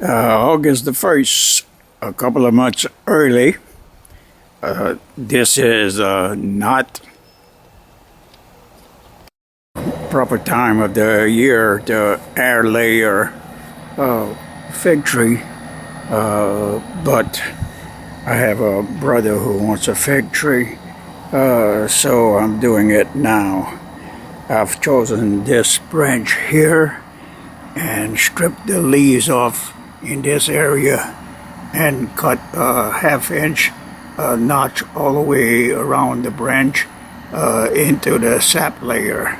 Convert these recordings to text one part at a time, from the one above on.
August the 1st, a couple of months early. This is not proper time of the year to air layer fig tree, but I have a brother who wants a fig tree, so I'm doing it now. I've chosen this branch here and stripped the leaves off in this area and cut a half-inch notch all the way around the branch into the sap layer.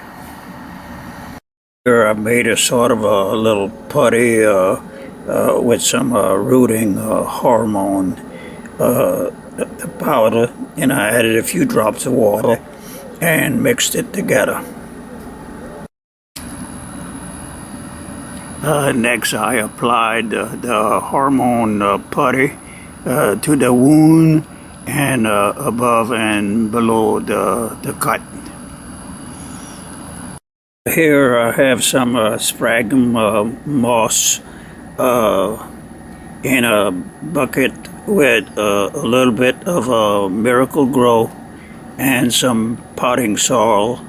Here I made a sort of a little putty with some rooting hormone powder, and I added a few drops of water and mixed it together. Next, I applied the hormone putty to the wound and above and below the cut. Here I have some sphagnum moss in a bucket with a little bit of Miracle Grow and some potting soil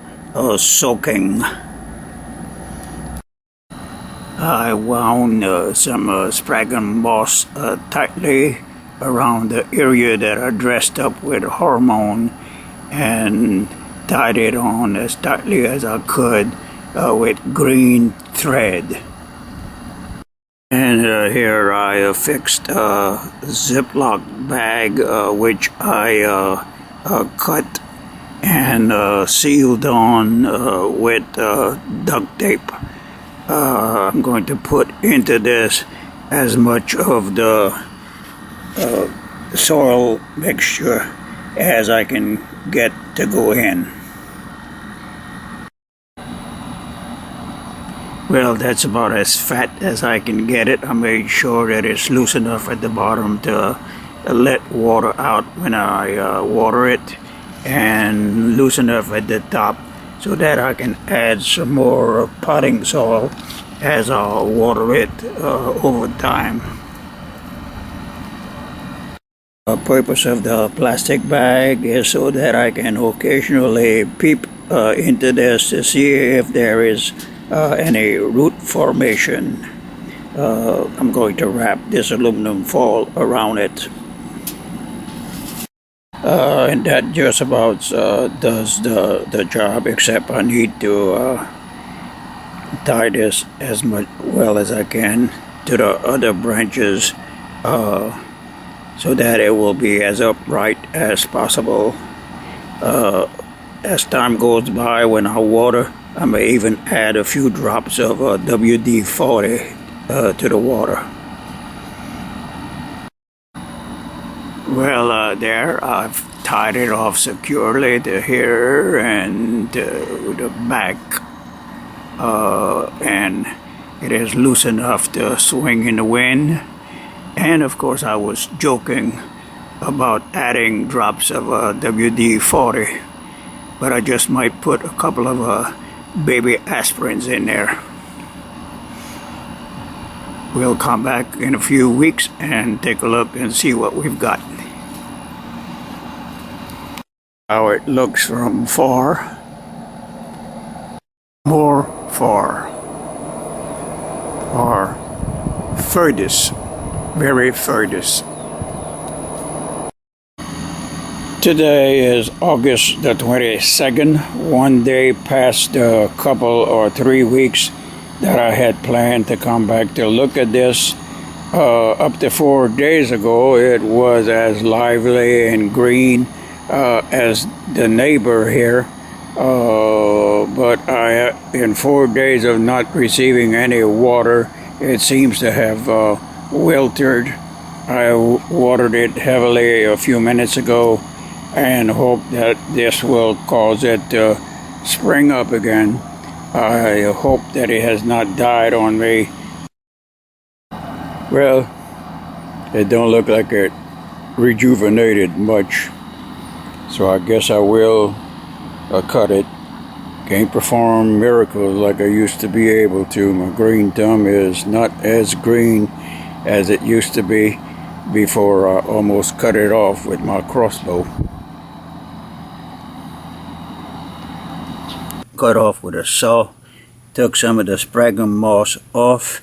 soaking. I wound some sphagnum moss tightly around the area that I dressed up with hormone and tied it on as tightly as I could with green thread. And here I fixed a Ziploc bag which I cut and sealed on with duct tape. I'm going to put into this as much of the soil mixture as I can get to go in. Well, that's about as fat as I can get it. I made sure that it's loose enough at the bottom to let water out when I water it, and loose enough at the top so that I can add some more potting soil as I water it over time. The purpose of the plastic bag is so that I can occasionally peep into this to see if there is any root formation. I'm going to wrap this aluminum foil around it. And that just about does the job, except I need to tie this as well as I can to the other branches so that it will be as upright as possible. As time goes by, when I water, I may even add a few drops of WD-40 to the water. Well, there I've tied it off securely to here and to the back, and it is loose enough to swing in the wind. And of course I was joking about adding drops of WD-40, but I just might put a couple of baby aspirins in there. We'll come back in a few weeks and take a look and see what we've got. How it looks from far. More far. Or furthest. Very furthest. Today is August the 22nd, one day past a couple or 3 weeks that I had planned to come back to look at this. Up to 4 days ago, it was as lively and green as the neighbor here, but in 4 days of not receiving any water, it seems to have wilted. I watered it heavily a few minutes ago and hope that this will cause it to spring up again. I hope that it has not died on me. Well, it don't look like it rejuvenated much, so I guess I will cut it. Can't perform miracles like I used to be able to. My green thumb is not as green as it used to be before I almost cut it off with my crossbow. Cut off with a saw, took some of the sphagnum moss off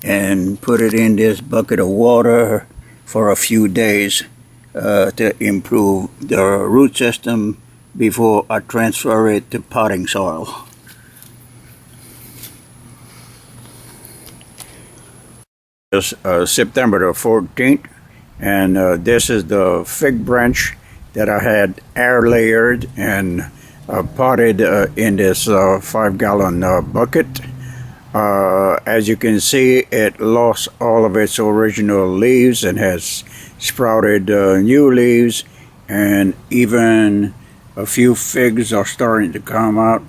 and put it in this bucket of water for a few days to improve the root system before I transfer it to potting soil. It's September the 14th, and this is the fig branch that I had air layered and potted in this 5-gallon bucket. As you can see, it lost all of its original leaves and has sprouted new leaves, and even a few figs are starting to come out,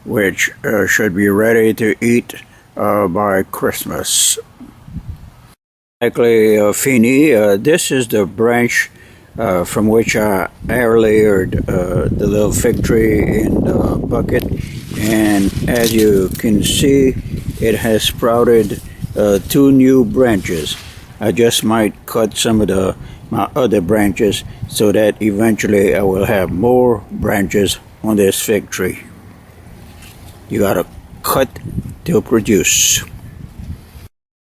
which should be ready to eat by Christmas. Fini, this is the branch from which I air layered the little fig tree in the bucket, and as you can see, it has sprouted 2 new branches. I just might cut some of my other branches so that eventually I will have more branches on this fig tree. You gotta cut to produce.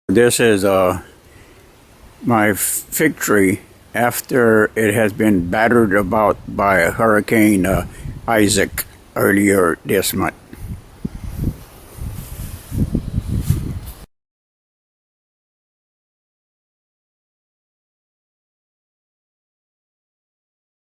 This is my fig tree after it has been battered about by Hurricane Isaac earlier this month.